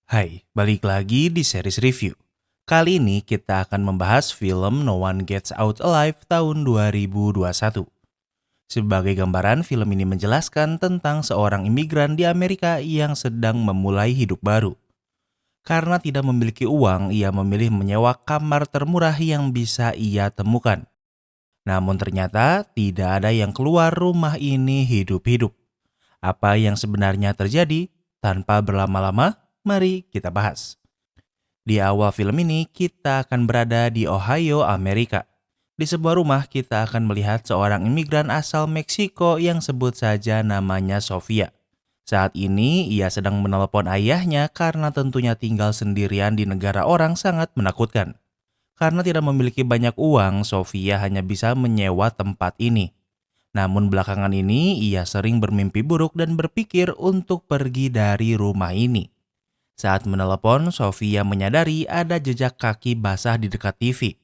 Hai, balik lagi di series review. Kali ini kita akan membahas film No One Gets Out Alive tahun 2021. Sebagai gambaran, film ini menjelaskan tentang seorang imigran di Amerika yang sedang memulai hidup baru. Karena tidak memiliki uang, ia memilih menyewa kamar termurah yang bisa ia temukan. Namun ternyata tidak ada yang keluar rumah ini hidup-hidup. Apa yang sebenarnya terjadi? Tanpa berlama-lama, mari kita bahas. Di awal film ini, kita akan berada di Ohio, Amerika. Di sebuah rumah, kita akan melihat seorang imigran asal Meksiko yang sebut saja namanya Sofia. Saat ini, ia sedang menelepon ayahnya karena tentunya tinggal sendirian di negara orang sangat menakutkan. Karena tidak memiliki banyak uang, Sofia hanya bisa menyewa tempat ini. Namun belakangan ini, ia sering bermimpi buruk dan berpikir untuk pergi dari rumah ini. Saat menelepon, Sofia menyadari ada jejak kaki basah di dekat TV.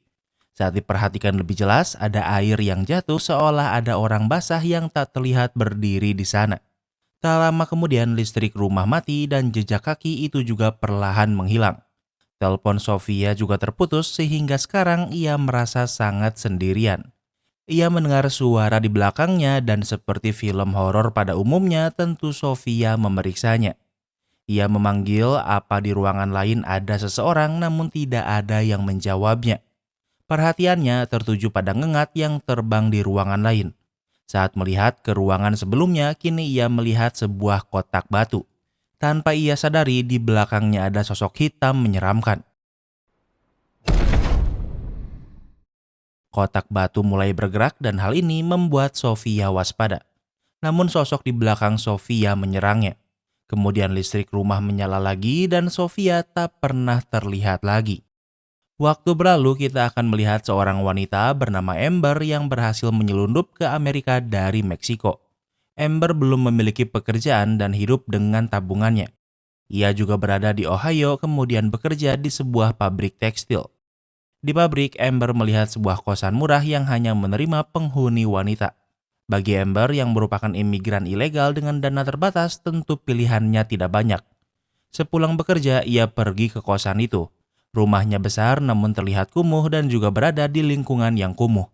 Saat diperhatikan lebih jelas, ada air yang jatuh seolah ada orang basah yang tak terlihat berdiri di sana. Tak lama kemudian listrik rumah mati dan jejak kaki itu juga perlahan menghilang. Telepon Sofia juga terputus sehingga sekarang ia merasa sangat sendirian. Ia mendengar suara di belakangnya dan seperti film horor pada umumnya tentu Sofia memeriksanya. Ia memanggil apa di ruangan lain ada seseorang namun tidak ada yang menjawabnya. Perhatiannya tertuju pada ngengat yang terbang di ruangan lain. Saat melihat ke ruangan sebelumnya, kini ia melihat sebuah kotak batu. Tanpa ia sadari, di belakangnya ada sosok hitam menyeramkan. Kotak batu mulai bergerak dan hal ini membuat Sofia waspada. Namun sosok di belakang Sofia menyerangnya. Kemudian listrik rumah menyala lagi dan Sofia tak pernah terlihat lagi. Waktu berlalu kita akan melihat seorang wanita bernama Amber yang berhasil menyelundup ke Amerika dari Meksiko. Amber belum memiliki pekerjaan dan hidup dengan tabungannya. Ia juga berada di Ohio kemudian bekerja di sebuah pabrik tekstil. Di pabrik, Amber melihat sebuah kosan murah yang hanya menerima penghuni wanita. Bagi Amber yang merupakan imigran ilegal dengan dana terbatas, tentu pilihannya tidak banyak. Sepulang bekerja, ia pergi ke kosan itu. Rumahnya besar namun terlihat kumuh dan juga berada di lingkungan yang kumuh.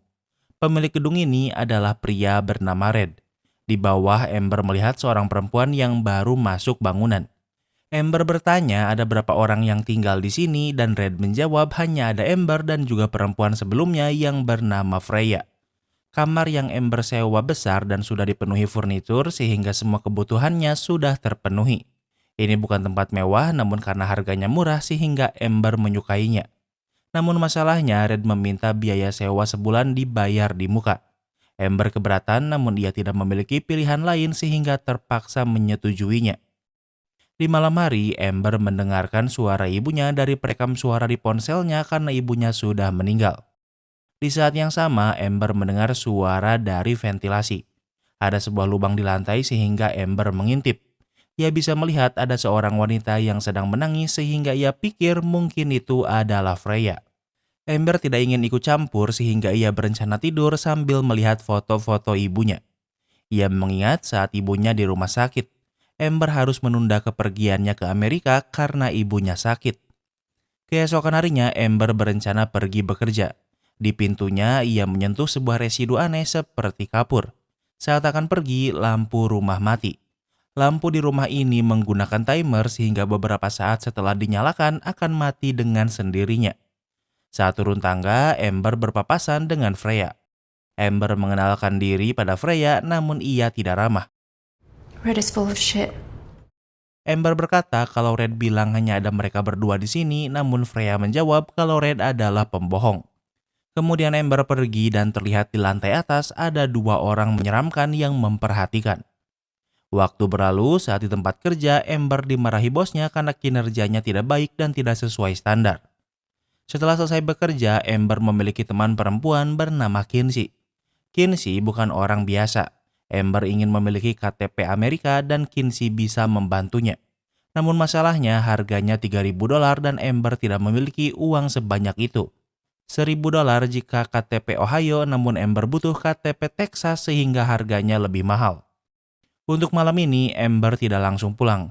Pemilik gedung ini adalah pria bernama Red. Di bawah, Amber melihat seorang perempuan yang baru masuk bangunan. Amber bertanya ada berapa orang yang tinggal di sini dan Red menjawab hanya ada Amber dan juga perempuan sebelumnya yang bernama Freya. Kamar yang Amber sewa besar dan sudah dipenuhi furnitur sehingga semua kebutuhannya sudah terpenuhi. Ini bukan tempat mewah namun karena harganya murah sehingga Amber menyukainya. Namun masalahnya Red meminta biaya sewa sebulan dibayar di muka. Amber keberatan namun ia tidak memiliki pilihan lain sehingga terpaksa menyetujuinya. Di malam hari, Amber mendengarkan suara ibunya dari perekam suara di ponselnya karena ibunya sudah meninggal. Di saat yang sama, Amber mendengar suara dari ventilasi. Ada sebuah lubang di lantai sehingga Amber mengintip. Ia bisa melihat ada seorang wanita yang sedang menangis sehingga ia pikir mungkin itu adalah Freya. Amber tidak ingin ikut campur sehingga ia berencana tidur sambil melihat foto-foto ibunya. Ia mengingat saat ibunya di rumah sakit. Amber harus menunda kepergiannya ke Amerika karena ibunya sakit. Keesokan harinya, Amber berencana pergi bekerja. Di pintunya, ia menyentuh sebuah residu aneh seperti kapur. Saat akan pergi, lampu rumah mati. Lampu di rumah ini menggunakan timer sehingga beberapa saat setelah dinyalakan akan mati dengan sendirinya. Saat turun tangga, Amber berpapasan dengan Freya. Amber mengenalkan diri pada Freya namun ia tidak ramah. Red is full of shit. Amber berkata kalau Red bilang hanya ada mereka berdua di sini, namun Freya menjawab kalau Red adalah pembohong. Kemudian Amber pergi dan terlihat di lantai atas ada dua orang menyeramkan yang memperhatikan. Waktu berlalu saat di tempat kerja, Amber dimarahi bosnya karena kinerjanya tidak baik dan tidak sesuai standar. Setelah selesai bekerja, Amber memiliki teman perempuan bernama Kinsey. Kinsey bukan orang biasa. Amber ingin memiliki KTP Amerika dan Kinsey bisa membantunya. Namun masalahnya harganya $3.000 dan Amber tidak memiliki uang sebanyak itu. $1.000 jika KTP Ohio, namun Amber butuh KTP Texas sehingga harganya lebih mahal. Untuk malam ini, Amber tidak langsung pulang.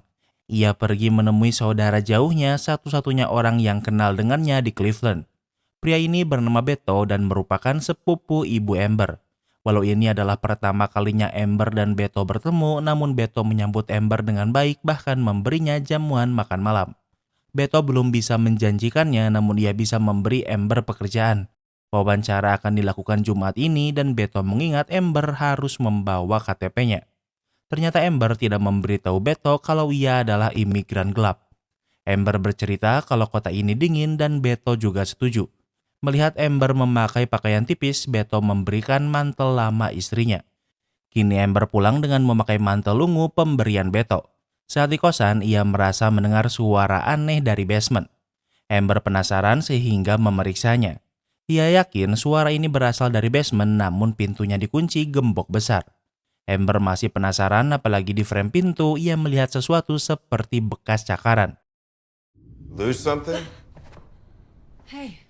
ia pergi menemui saudara jauhnya satu-satunya orang yang kenal dengannya di Cleveland. Pria ini bernama Beto dan merupakan sepupu ibu Amber. Walau ini adalah pertama kalinya Amber dan Beto bertemu, namun Beto menyambut Amber dengan baik bahkan memberinya jamuan makan malam. Beto belum bisa menjanjikannya, namun ia bisa memberi Amber pekerjaan. Wawancara akan dilakukan Jumat ini dan Beto mengingat Amber harus membawa KTP-nya. Ternyata Amber tidak memberitahu Beto kalau ia adalah imigran gelap. Amber bercerita kalau kota ini dingin dan Beto juga setuju. Melihat Amber memakai pakaian tipis, Beto memberikan mantel lama istrinya. Kini Amber pulang dengan memakai mantel ungu pemberian Beto. Saat di kosan, ia merasa mendengar suara aneh dari basement. Amber penasaran sehingga memeriksanya. Ia yakin suara ini berasal dari basement, namun pintunya dikunci gembok besar. Amber masih penasaran, apalagi di frame pintu ia melihat sesuatu seperti bekas cakaran. Lose something? Hey.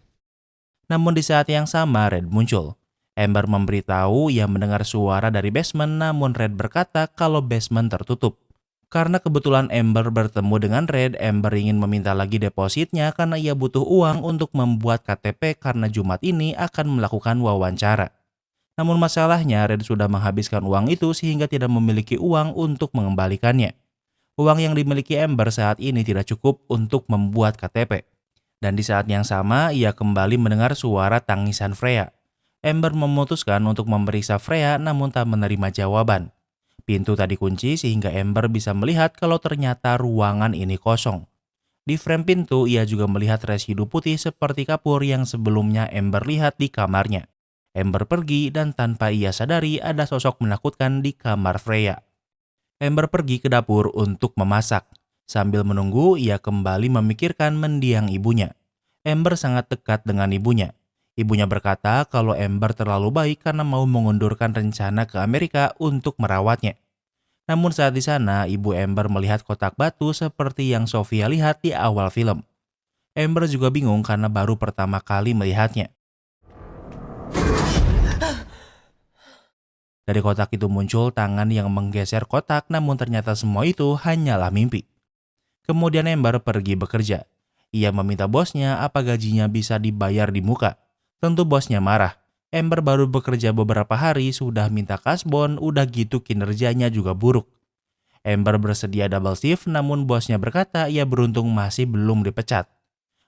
Namun di saat yang sama Red muncul. Amber memberitahu ia mendengar suara dari basement, namun Red berkata kalau basement tertutup. Karena kebetulan Amber bertemu dengan Red, Amber ingin meminta lagi depositnya karena ia butuh uang untuk membuat KTP karena Jumat ini akan melakukan wawancara. Namun masalahnya Red sudah menghabiskan uang itu sehingga tidak memiliki uang untuk mengembalikannya. Uang yang dimiliki Amber saat ini tidak cukup untuk membuat KTP. Dan di saat yang sama ia kembali mendengar suara tangisan Freya. Amber memutuskan untuk memeriksa Freya namun tak menerima jawaban. Pintu tak dikunci sehingga Amber bisa melihat kalau ternyata ruangan ini kosong. Di frame pintu ia juga melihat residu putih seperti kapur yang sebelumnya Amber lihat di kamarnya. Amber pergi dan tanpa ia sadari ada sosok menakutkan di kamar Freya. Amber pergi ke dapur untuk memasak. Sambil menunggu, ia kembali memikirkan mendiang ibunya. Amber sangat dekat dengan ibunya. Ibunya berkata kalau Amber terlalu baik karena mau mengundurkan rencana ke Amerika untuk merawatnya. Namun saat di sana, ibu Amber melihat kotak batu seperti yang Sofia lihat di awal film. Amber juga bingung karena baru pertama kali melihatnya. Dari kotak itu muncul tangan yang menggeser kotak, namun ternyata semua itu hanyalah mimpi. Kemudian Amber pergi bekerja. Ia meminta bosnya apa gajinya bisa dibayar di muka. Tentu bosnya marah. Amber baru bekerja beberapa hari sudah minta kasbon, udah gitu kinerjanya juga buruk. Amber bersedia double shift, namun bosnya berkata ia beruntung masih belum dipecat.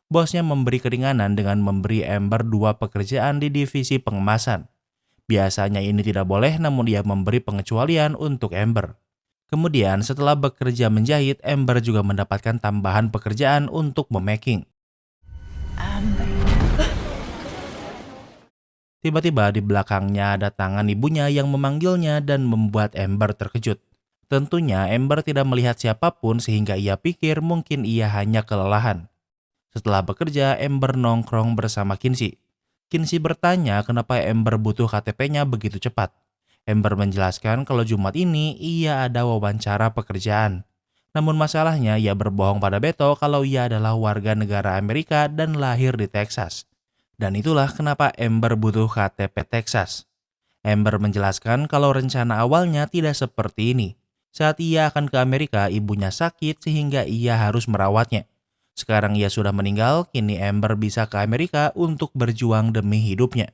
Bosnya memberi keringanan dengan memberi Amber 2 pekerjaan di divisi pengemasan. Biasanya ini tidak boleh, namun dia memberi pengecualian untuk Amber. Kemudian setelah bekerja menjahit, Amber juga mendapatkan tambahan pekerjaan untuk memaking. Tiba-tiba di belakangnya ada tangan ibunya yang memanggilnya dan membuat Amber terkejut. Tentunya Amber tidak melihat siapapun sehingga ia pikir mungkin ia hanya kelelahan. Setelah bekerja, Amber nongkrong bersama Kinsey. Kinsey bertanya kenapa Amber butuh KTP-nya begitu cepat. Amber menjelaskan kalau Jumat ini ia ada wawancara pekerjaan. Namun masalahnya ia berbohong pada Beto kalau ia adalah warga negara Amerika dan lahir di Texas. Dan itulah kenapa Amber butuh KTP Texas. Amber menjelaskan kalau rencana awalnya tidak seperti ini. Saat ia akan ke Amerika, ibunya sakit sehingga ia harus merawatnya. Sekarang ia sudah meninggal, kini Amber bisa ke Amerika untuk berjuang demi hidupnya.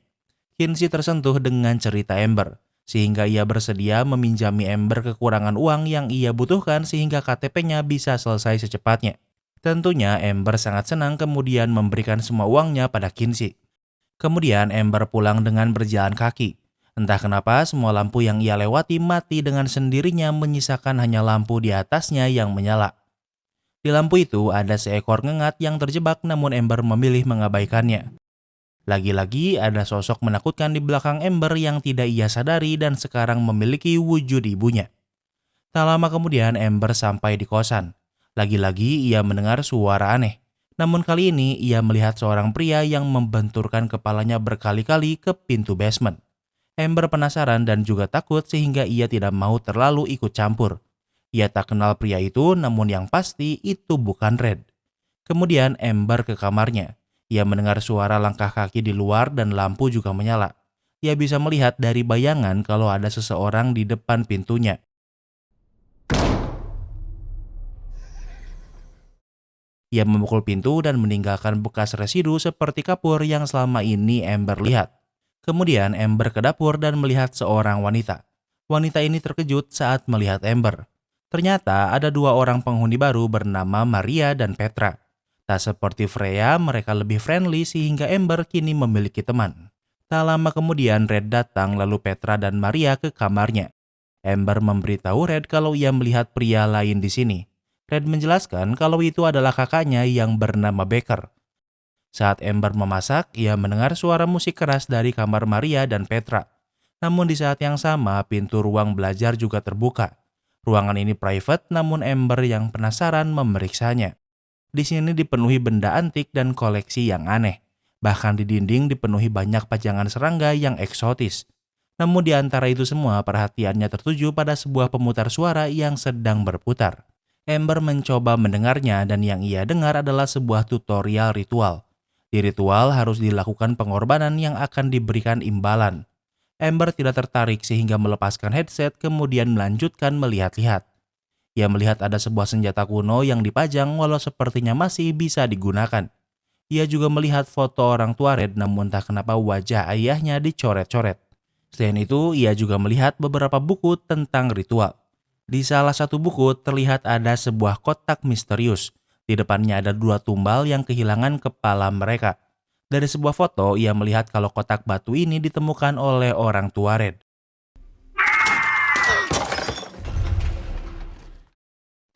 Kinsey tersentuh dengan cerita Amber, sehingga ia bersedia meminjami Amber kekurangan uang yang ia butuhkan sehingga KTP-nya bisa selesai secepatnya. Tentunya Amber sangat senang kemudian memberikan semua uangnya pada Kinsey. Kemudian Amber pulang dengan berjalan kaki. Entah kenapa semua lampu yang ia lewati mati dengan sendirinya menyisakan hanya lampu di atasnya yang menyala. Di lampu itu ada seekor ngengat yang terjebak namun Amber memilih mengabaikannya. Lagi-lagi ada sosok menakutkan di belakang Amber yang tidak ia sadari dan sekarang memiliki wujud ibunya. Tak lama kemudian Amber sampai di kosan. Lagi-lagi ia mendengar suara aneh. Namun kali ini ia melihat seorang pria yang membenturkan kepalanya berkali-kali ke pintu basement. Amber penasaran dan juga takut sehingga ia tidak mau terlalu ikut campur. Ia tak kenal pria itu, namun yang pasti itu bukan Red. Kemudian Amber ke kamarnya. Ia mendengar suara langkah kaki di luar dan lampu juga menyala. Ia bisa melihat dari bayangan kalau ada seseorang di depan pintunya. Ia memukul pintu dan meninggalkan bekas residu seperti kapur yang selama ini Amber lihat. Kemudian Amber ke dapur dan melihat seorang wanita. Wanita ini terkejut saat melihat Amber. Ternyata ada dua orang penghuni baru bernama Maria dan Petra. Tak seperti Freya, mereka lebih friendly sehingga Amber kini memiliki teman. Tak lama kemudian Red datang lalu Petra dan Maria ke kamarnya. Amber memberitahu Red kalau ia melihat pria lain di sini. Red menjelaskan kalau itu adalah kakaknya yang bernama Becker. Saat Amber memasak, ia mendengar suara musik keras dari kamar Maria dan Petra. Namun di saat yang sama, pintu ruang belajar juga terbuka. Ruangan ini private, namun Amber yang penasaran memeriksanya. Di sini dipenuhi benda antik dan koleksi yang aneh. Bahkan di dinding dipenuhi banyak pajangan serangga yang eksotis. Namun di antara itu semua, perhatiannya tertuju pada sebuah pemutar suara yang sedang berputar. Amber mencoba mendengarnya dan yang ia dengar adalah sebuah tutorial ritual. Di ritual harus dilakukan pengorbanan yang akan diberikan imbalan. Amber tidak tertarik sehingga melepaskan headset kemudian melanjutkan melihat-lihat. Ia melihat ada sebuah senjata kuno yang dipajang walau sepertinya masih bisa digunakan. Ia juga melihat foto orang tua Red namun tak kenapa wajah ayahnya dicoret-coret. Selain itu, ia juga melihat beberapa buku tentang ritual. Di salah satu buku terlihat ada sebuah kotak misterius. Di depannya ada dua tumbal yang kehilangan kepala mereka. Dari sebuah foto, ia melihat kalau kotak batu ini ditemukan oleh orang tua Red.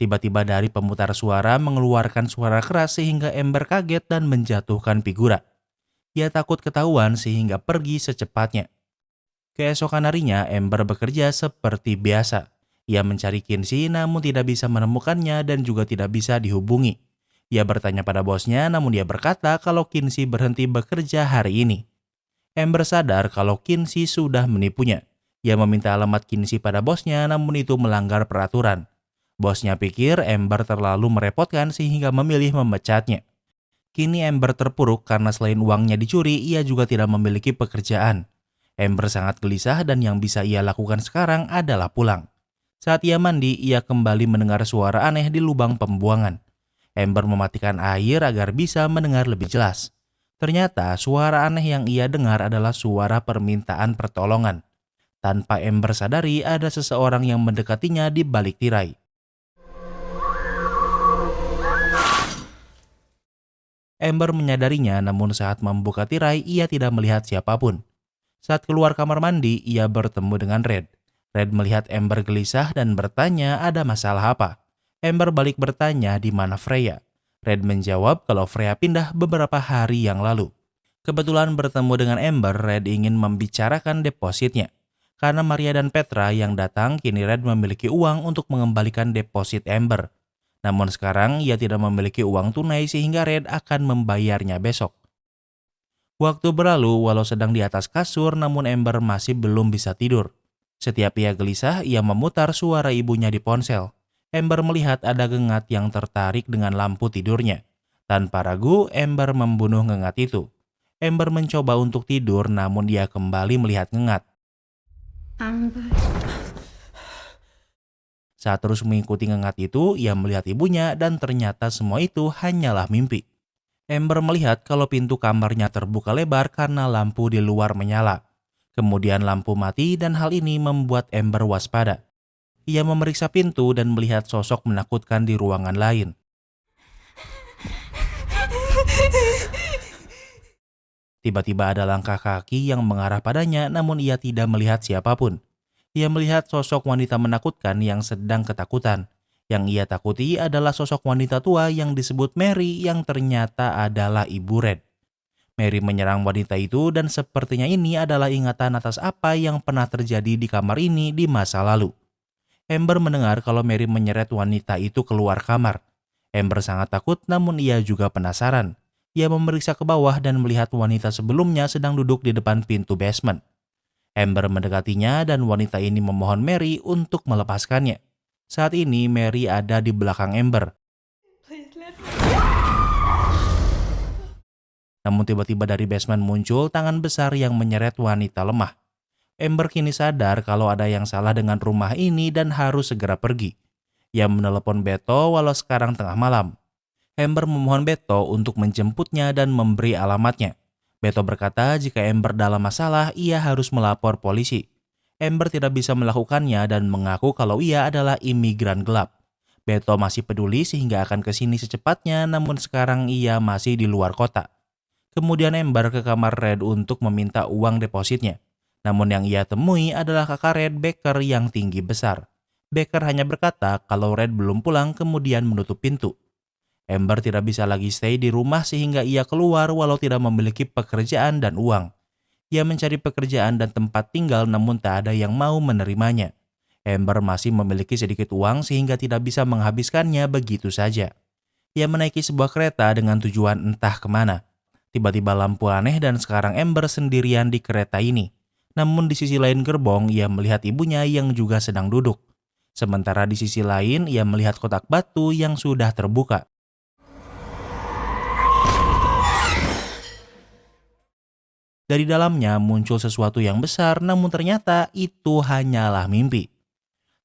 Tiba-tiba dari pemutar suara mengeluarkan suara keras sehingga Amber kaget dan menjatuhkan figura. Ia takut ketahuan sehingga pergi secepatnya. Keesokan harinya, Amber bekerja seperti biasa. Ia mencari Kinsey namun tidak bisa menemukannya dan juga tidak bisa dihubungi. Ia bertanya pada bosnya namun dia berkata kalau Kinsey berhenti bekerja hari ini. Amber sadar kalau Kinsey sudah menipunya. Ia meminta alamat Kinsey pada bosnya namun itu melanggar peraturan. Bosnya pikir Amber terlalu merepotkan sehingga memilih memecatnya. Kini Amber terpuruk karena selain uangnya dicuri, ia juga tidak memiliki pekerjaan. Amber sangat gelisah dan yang bisa ia lakukan sekarang adalah pulang. Saat ia mandi, ia kembali mendengar suara aneh di lubang pembuangan. Amber mematikan air agar bisa mendengar lebih jelas. Ternyata suara aneh yang ia dengar adalah suara permintaan pertolongan. Tanpa Amber sadari, ada seseorang yang mendekatinya di balik tirai. Amber menyadarinya, namun saat membuka tirai, ia tidak melihat siapapun. Saat keluar kamar mandi, ia bertemu dengan Red. Red melihat Amber gelisah dan bertanya ada masalah apa. Amber balik bertanya di mana Freya. Red menjawab kalau Freya pindah beberapa hari yang lalu. Kebetulan bertemu dengan Amber, Red ingin membicarakan depositnya. Karena Maria dan Petra yang datang, kini Red memiliki uang untuk mengembalikan deposit Amber. Namun sekarang ia tidak memiliki uang tunai sehingga Red akan membayarnya besok. Waktu berlalu walau sedang di atas kasur namun Amber masih belum bisa tidur. Setiap ia gelisah, ia memutar suara ibunya di ponsel. Amber melihat ada ngengat yang tertarik dengan lampu tidurnya. Tanpa ragu, Amber membunuh ngengat itu. Amber mencoba untuk tidur namun dia kembali melihat ngengat. Amber. Saat terus mengikuti ngengat itu, ia melihat ibunya dan ternyata semua itu hanyalah mimpi. Amber melihat kalau pintu kamarnya terbuka lebar karena lampu di luar menyala. Kemudian lampu mati dan hal ini membuat Amber waspada. Ia memeriksa pintu dan melihat sosok menakutkan di ruangan lain. Tiba-tiba ada langkah kaki yang mengarah padanya namun ia tidak melihat siapapun. Ia melihat sosok wanita menakutkan yang sedang ketakutan. Yang ia takuti adalah sosok wanita tua yang disebut Mary yang ternyata adalah ibu Red. Mary menyerang wanita itu dan sepertinya ini adalah ingatan atas apa yang pernah terjadi di kamar ini di masa lalu. Amber mendengar kalau Mary menyeret wanita itu keluar kamar. Amber sangat takut namun ia juga penasaran. Ia memeriksa ke bawah dan melihat wanita sebelumnya sedang duduk di depan pintu basement. Amber mendekatinya dan wanita ini memohon Mary untuk melepaskannya. Saat ini Mary ada di belakang Amber. Please let me. Namun tiba-tiba dari basement muncul tangan besar yang menyeret wanita lemah. Amber kini sadar kalau ada yang salah dengan rumah ini dan harus segera pergi. Ia menelepon Beto walau sekarang tengah malam. Amber memohon Beto untuk menjemputnya dan memberi alamatnya. Beto berkata jika Amber dalam masalah, ia harus melapor polisi. Amber tidak bisa melakukannya dan mengaku kalau ia adalah imigran gelap. Beto masih peduli sehingga akan ke sini secepatnya, namun sekarang ia masih di luar kota. Kemudian Amber ke kamar Red untuk meminta uang depositnya. Namun yang ia temui adalah kakak Red, Becker, yang tinggi besar. Becker hanya berkata kalau Red belum pulang kemudian menutup pintu. Amber tidak bisa lagi stay di rumah sehingga ia keluar walau tidak memiliki pekerjaan dan uang. Ia mencari pekerjaan dan tempat tinggal namun tak ada yang mau menerimanya. Amber masih memiliki sedikit uang sehingga tidak bisa menghabiskannya begitu saja. Ia menaiki sebuah kereta dengan tujuan entah kemana. Tiba-tiba lampu aneh dan sekarang Amber sendirian di kereta ini. Namun di sisi lain gerbong ia melihat ibunya yang juga sedang duduk. Sementara di sisi lain ia melihat kotak batu yang sudah terbuka. Dari dalamnya muncul sesuatu yang besar namun ternyata itu hanyalah mimpi.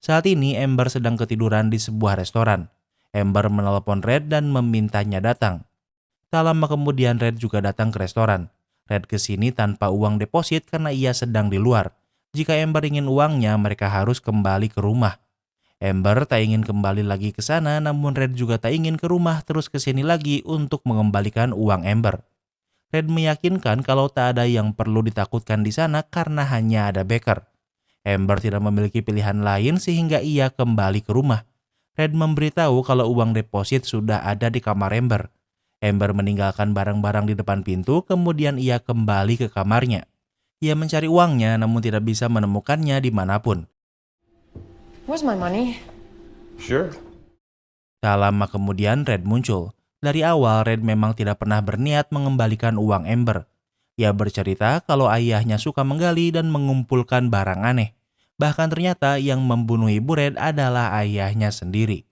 Saat ini Amber sedang ketiduran di sebuah restoran. Amber menelepon Red dan memintanya datang. Tak lama kemudian Red juga datang ke restoran. Red kesini tanpa uang deposit karena ia sedang di luar. Jika Amber ingin uangnya mereka harus kembali ke rumah. Amber tak ingin kembali lagi ke sana namun Red juga tak ingin ke rumah terus kesini lagi untuk mengembalikan uang Amber. Red meyakinkan kalau tak ada yang perlu ditakutkan di sana karena hanya ada Becker. Amber tidak memiliki pilihan lain sehingga ia kembali ke rumah. Red memberitahu kalau uang deposit sudah ada di kamar Amber. Amber meninggalkan barang-barang di depan pintu kemudian ia kembali ke kamarnya. Ia mencari uangnya namun tidak bisa menemukannya dimanapun. Where's my money? Sure. Tak lama kemudian Red muncul. Dari awal Red memang tidak pernah berniat mengembalikan uang Amber. Ia bercerita kalau ayahnya suka menggali dan mengumpulkan barang aneh. Bahkan ternyata yang membunuh ibu Red adalah ayahnya sendiri.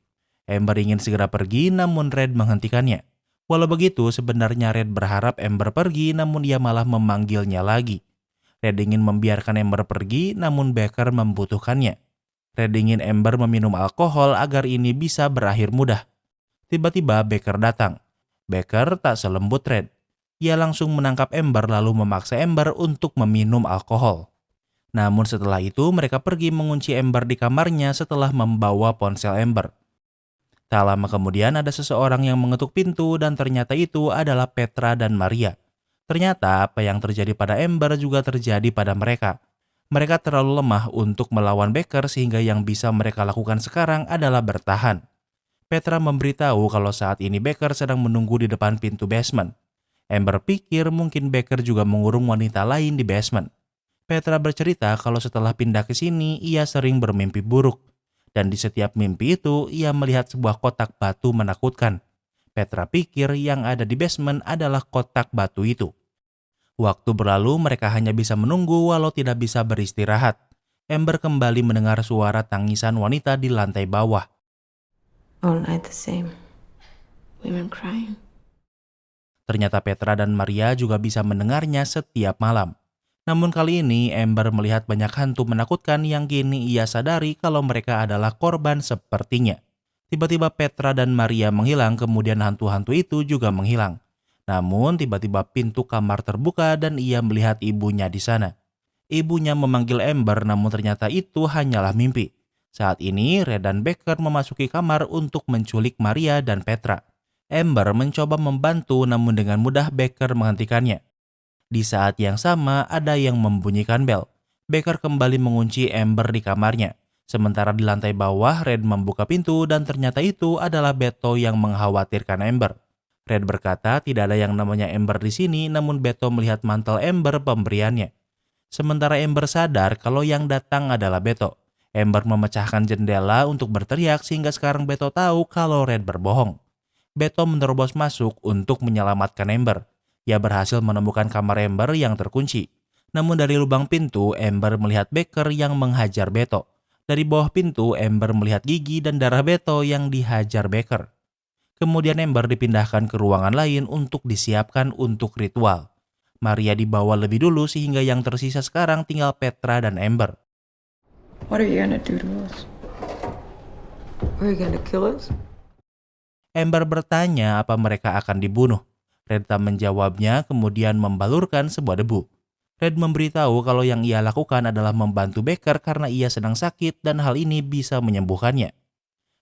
Amber ingin segera pergi namun Red menghentikannya. Walau begitu sebenarnya Red berharap Amber pergi namun ia malah memanggilnya lagi. Red ingin membiarkan Amber pergi namun Becker membutuhkannya. Red ingin Amber meminum alkohol agar ini bisa berakhir mudah. Tiba-tiba Becker datang. Becker tak selembut Red. Ia langsung menangkap Amber lalu memaksa Amber untuk meminum alkohol. Namun setelah itu mereka pergi mengunci Amber di kamarnya setelah membawa ponsel Amber. Tak lama kemudian ada seseorang yang mengetuk pintu dan ternyata itu adalah Petra dan Maria. Ternyata apa yang terjadi pada Amber juga terjadi pada mereka. Mereka terlalu lemah untuk melawan Becker sehingga yang bisa mereka lakukan sekarang adalah bertahan. Petra memberitahu kalau saat ini Becker sedang menunggu di depan pintu basement. Amber pikir mungkin Becker juga mengurung wanita lain di basement. Petra bercerita kalau setelah pindah ke sini ia sering bermimpi buruk. Dan di setiap mimpi itu ia melihat sebuah kotak batu menakutkan. Petra pikir yang ada di basement adalah kotak batu itu. Waktu berlalu mereka hanya bisa menunggu walau tidak bisa beristirahat. Amber kembali mendengar suara tangisan wanita di lantai bawah. All night the same. Women crying. Ternyata Petra dan Maria juga bisa mendengarnya setiap malam. Namun kali ini Amber melihat banyak hantu menakutkan yang kini ia sadari kalau mereka adalah korban sepertinya. Tiba-tiba Petra dan Maria menghilang kemudian hantu-hantu itu juga menghilang. Namun tiba-tiba pintu kamar terbuka dan ia melihat ibunya di sana. Ibunya memanggil Amber namun ternyata itu hanyalah mimpi. Saat ini Red dan Becker memasuki kamar untuk menculik Maria dan Petra. Amber mencoba membantu namun dengan mudah Becker menghentikannya. Di saat yang sama ada yang membunyikan bel. Becker kembali mengunci Amber di kamarnya. Sementara di lantai bawah Red membuka pintu dan ternyata itu adalah Beto yang mengkhawatirkan Amber. Red berkata tidak ada yang namanya Amber di sini namun Beto melihat mantel Amber pemberiannya. Sementara Amber sadar kalau yang datang adalah Beto. Amber memecahkan jendela untuk berteriak sehingga sekarang Beto tahu kalau Red berbohong. Beto menerobos masuk untuk menyelamatkan Amber. Ia berhasil menemukan kamar Amber yang terkunci. Namun dari lubang pintu, Amber melihat Becker yang menghajar Beto. Dari bawah pintu, Amber melihat gigi dan darah Beto yang dihajar Becker. Kemudian Amber dipindahkan ke ruangan lain untuk disiapkan untuk ritual. Maria dibawa lebih dulu sehingga yang tersisa sekarang tinggal Petra dan Amber. What are you gonna do to us? Are you gonna kill us? Amber bertanya apa mereka akan dibunuh. Red tak menjawabnya, kemudian membalurkan sebuah debu. Red memberitahu kalau yang ia lakukan adalah membantu Becker karena ia sedang sakit dan hal ini bisa menyembuhkannya.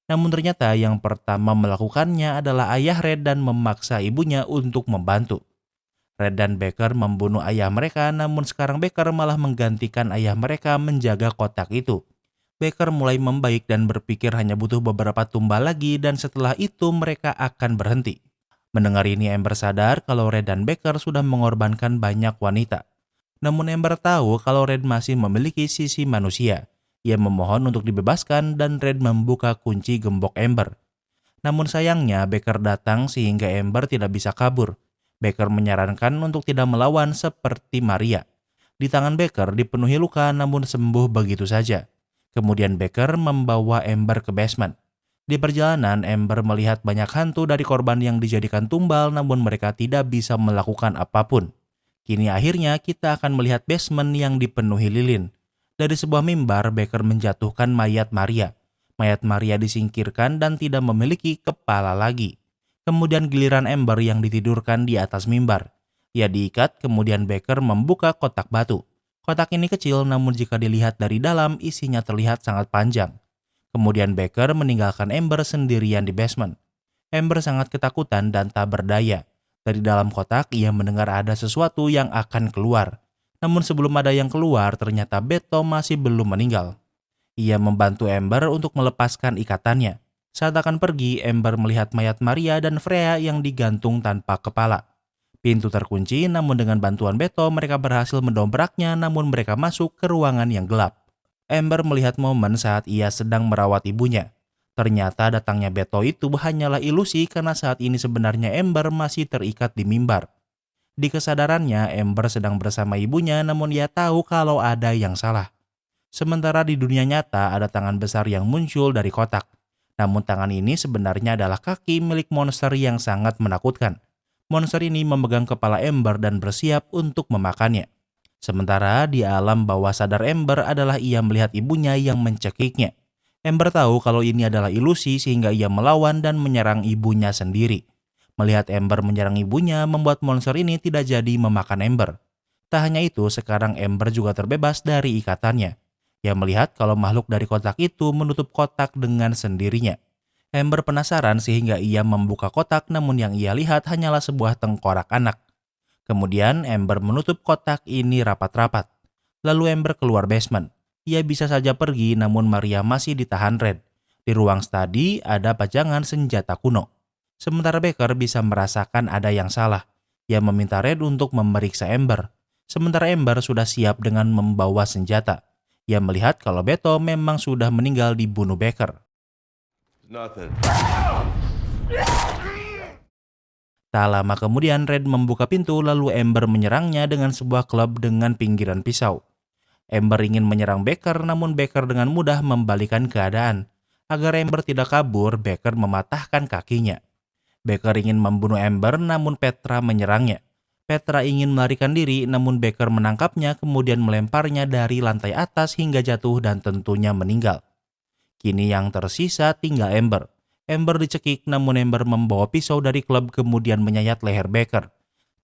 Namun ternyata yang pertama melakukannya adalah ayah Red dan memaksa ibunya untuk membantu. Red dan Becker membunuh ayah mereka, namun sekarang Becker malah menggantikan ayah mereka menjaga kotak itu. Becker mulai membaik dan berpikir hanya butuh beberapa tumbal lagi dan setelah itu mereka akan berhenti. Mendengar ini Amber sadar kalau Red dan Becker sudah mengorbankan banyak wanita. Namun Amber tahu kalau Red masih memiliki sisi manusia. Ia memohon untuk dibebaskan dan Red membuka kunci gembok Amber. Namun sayangnya Becker datang sehingga Amber tidak bisa kabur. Becker menyarankan untuk tidak melawan seperti Maria. Di tangan Becker dipenuhi luka namun sembuh begitu saja. Kemudian Becker membawa Amber ke basement. Di perjalanan Amber melihat banyak hantu dari korban yang dijadikan tumbal namun mereka tidak bisa melakukan apapun. Kini akhirnya kita akan melihat basement yang dipenuhi lilin. Dari sebuah mimbar, Becker menjatuhkan mayat Maria. Mayat Maria disingkirkan dan tidak memiliki kepala lagi. Kemudian giliran Amber yang ditidurkan di atas mimbar. Ia diikat, kemudian Becker membuka kotak batu. Kotak ini kecil namun jika dilihat dari dalam isinya terlihat sangat panjang. Kemudian Becker meninggalkan Amber sendirian di basement. Amber sangat ketakutan dan tak berdaya. Dari dalam kotak ia mendengar ada sesuatu yang akan keluar. Namun sebelum ada yang keluar, ternyata Beto masih belum meninggal. Ia membantu Amber untuk melepaskan ikatannya. Saat akan pergi, Amber melihat mayat Maria dan Freya yang digantung tanpa kepala. Pintu terkunci, namun dengan bantuan Beto mereka berhasil mendobraknya namun mereka masuk ke ruangan yang gelap. Amber melihat momen saat ia sedang merawat ibunya. Ternyata datangnya Beto itu hanyalah ilusi karena saat ini sebenarnya Amber masih terikat di mimbar. Di kesadarannya, Amber sedang bersama ibunya namun ia tahu kalau ada yang salah. Sementara di dunia nyata ada tangan besar yang muncul dari kotak. Namun tangan ini sebenarnya adalah kaki milik monster yang sangat menakutkan. Monster ini memegang kepala Amber dan bersiap untuk memakannya. Sementara di alam bawah sadar Amber adalah ia melihat ibunya yang mencekiknya. Amber tahu kalau ini adalah ilusi sehingga ia melawan dan menyerang ibunya sendiri. Melihat Amber menyerang ibunya membuat monster ini tidak jadi memakan Amber. Tak hanya itu, sekarang Amber juga terbebas dari ikatannya. Ia melihat kalau makhluk dari kotak itu menutup kotak dengan sendirinya. Amber penasaran sehingga ia membuka kotak namun yang ia lihat hanyalah sebuah tengkorak anak. Kemudian Amber menutup kotak ini rapat-rapat. Lalu Amber keluar basement. Ia bisa saja pergi namun Maria masih ditahan Red. Di ruang studi ada pajangan senjata kuno. Sementara Becker bisa merasakan ada yang salah. Ia meminta Red untuk memeriksa Amber. Sementara Amber sudah siap dengan membawa senjata. Ia melihat kalau Beto memang sudah meninggal dibunuh Becker. Nothing. Tak lama kemudian Red membuka pintu lalu Amber menyerangnya dengan sebuah klub dengan pinggiran pisau. Amber ingin menyerang Becker namun Becker dengan mudah membalikan keadaan. Agar Amber tidak kabur, Becker mematahkan kakinya. Becker ingin membunuh Amber namun Petra menyerangnya. Petra ingin melarikan diri namun Becker menangkapnya kemudian melemparnya dari lantai atas hingga jatuh dan tentunya meninggal. Kini yang tersisa tinggal Amber. Amber dicekik namun Amber membawa pisau dari klub kemudian menyayat leher Becker.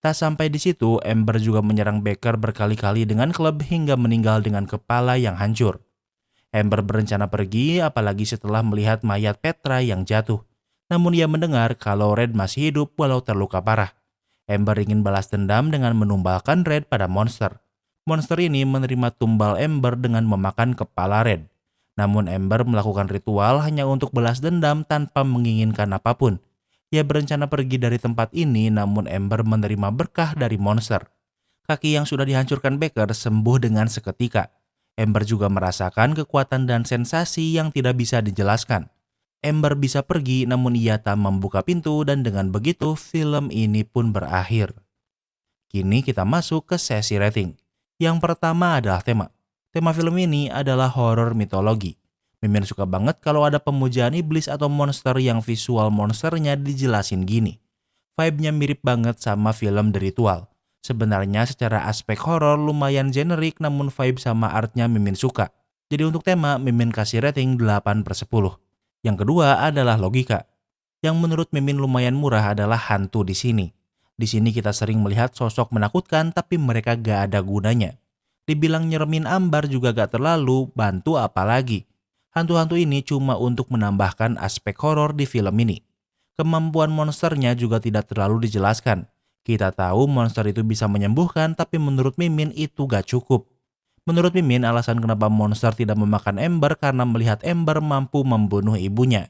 Tak sampai di situ, Amber juga menyerang Becker berkali-kali dengan klub hingga meninggal dengan kepala yang hancur. Amber berencana pergi apalagi setelah melihat mayat Petra yang jatuh. Namun ia mendengar kalau Red masih hidup walau terluka parah. Amber ingin balas dendam dengan menumbalkan Red pada monster. Monster ini menerima tumbal Amber dengan memakan kepala Red. Namun Amber melakukan ritual hanya untuk balas dendam tanpa menginginkan apapun. Ia berencana pergi dari tempat ini namun Amber menerima berkah dari monster. Kaki yang sudah dihancurkan Becker sembuh dengan seketika. Amber juga merasakan kekuatan dan sensasi yang tidak bisa dijelaskan. Amber bisa pergi namun ia tak membuka pintu dan dengan begitu film ini pun berakhir. Kini kita masuk ke sesi rating. Yang pertama adalah tema. Tema film ini adalah horor mitologi. Mimin suka banget kalau ada pemujaan iblis atau monster yang visual monsternya dijelasin gini. Vibe-nya mirip banget sama film The Ritual. Sebenarnya secara aspek horor lumayan generik namun vibe sama artnya Mimin suka. Jadi untuk tema Mimin kasih rating 8/10. Yang kedua adalah logika. Yang menurut Mimin lumayan murah adalah hantu di sini. Di sini kita sering melihat sosok menakutkan tapi mereka gak ada gunanya. Dibilang nyeremin Ambar juga gak terlalu, bantu apalagi. Hantu-hantu ini cuma untuk menambahkan aspek horor di film ini. Kemampuan monsternya juga tidak terlalu dijelaskan. Kita tahu monster itu bisa menyembuhkan, tapi menurut Mimin itu gak cukup. Menurut Mimin, alasan kenapa monster tidak memakan Amber karena melihat Amber mampu membunuh ibunya.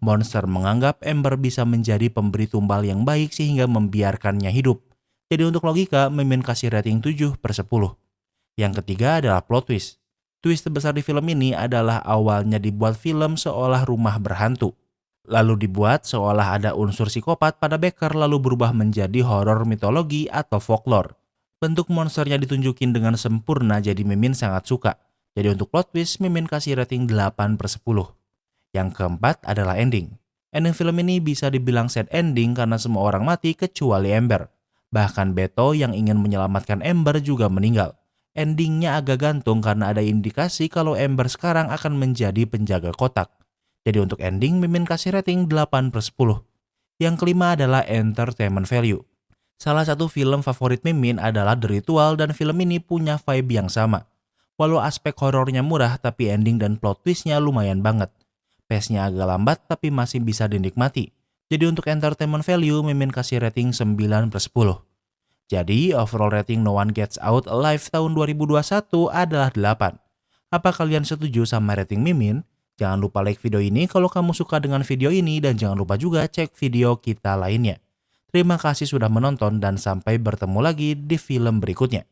Monster menganggap Amber bisa menjadi pemberi tumbal yang baik sehingga membiarkannya hidup. Jadi untuk logika, Mimin kasih rating 7/10. Yang ketiga adalah plot twist. Twist terbesar di film ini adalah awalnya dibuat film seolah rumah berhantu. Lalu dibuat seolah ada unsur psikopat pada Becker lalu berubah menjadi horor mitologi atau folklore. Bentuk monsternya ditunjukin dengan sempurna jadi Mimin sangat suka. Jadi untuk plot twist, Mimin kasih rating 8/10. Yang keempat adalah ending. Ending film ini bisa dibilang sad ending karena semua orang mati kecuali Amber. Bahkan Beto yang ingin menyelamatkan Amber juga meninggal. Endingnya agak gantung karena ada indikasi kalau Amber sekarang akan menjadi penjaga kotak. Jadi untuk ending Mimin kasih rating 8/10. Yang kelima adalah entertainment value. Salah satu film favorit Mimin adalah The Ritual dan film ini punya vibe yang sama. Walau aspek horornya murah tapi ending dan plot twistnya lumayan banget. Pace-nya agak lambat tapi masih bisa dinikmati. Jadi untuk entertainment value Mimin kasih rating 9/10. Jadi overall rating No One Gets Out Alive tahun 2021 adalah 8. Apa kalian setuju sama rating Mimin? Jangan lupa like video ini kalau kamu suka dengan video ini dan jangan lupa juga cek video kita lainnya. Terima kasih sudah menonton dan sampai bertemu lagi di film berikutnya.